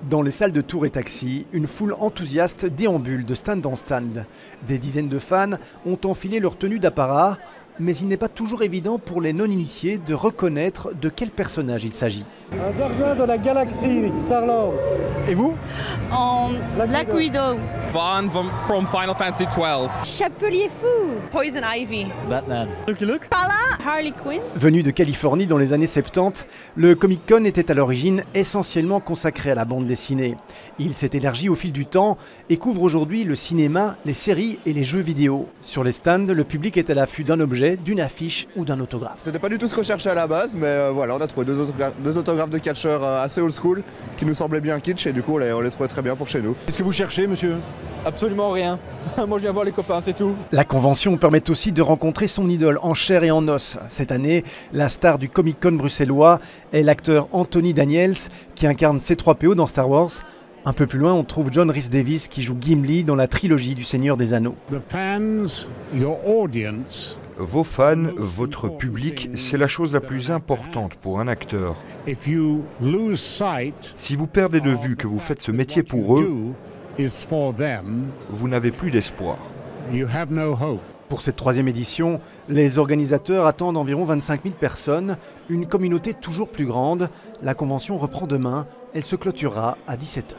Dans les salles de tours et taxis, une foule enthousiaste déambule de stand en stand. Des dizaines de fans ont enfilé leur tenue d'apparat, mais il n'est pas toujours évident pour les non-initiés de reconnaître de quel personnage il s'agit. Un gardien de la galaxie, Star-Lord. Et vous? En Black Widow. Vaughn from Final Fantasy XII. Chapelier fou. Poison Ivy. Batman. Lucky Luke. Pala. Harley Quinn. Venu de Californie dans les années 70, le Comic-Con était à l'origine essentiellement consacré à la bande dessinée. Il s'est élargi au fil du temps et couvre aujourd'hui le cinéma, les séries et les jeux vidéo. Sur les stands, le public est à l'affût d'un objet, d'une affiche ou d'un autographe. C'était pas du tout ce qu'on cherchait à la base, mais voilà, on a trouvé deux autographes de catcheurs assez old school qui nous semblaient bien kitsch et du coup on les trouvait très bien pour chez nous. Qu'est-ce que vous cherchez, monsieur? Absolument rien. Moi je viens voir les copains, c'est tout. La convention permet aussi de rencontrer son idole en chair et en os. Cette année, la star du Comic-Con bruxellois est l'acteur Anthony Daniels qui incarne C3PO dans Star Wars. Un peu plus loin, on trouve John Rhys Davies qui joue Gimli dans la trilogie du Seigneur des Anneaux. Vos fans, votre public, c'est la chose la plus importante pour un acteur. Si vous perdez de vue que vous faites ce métier pour eux, vous n'avez plus d'espoir. Pour cette troisième édition, les organisateurs attendent environ 25 000 personnes, une communauté toujours plus grande. La convention reprend demain, elle se clôturera à 17h.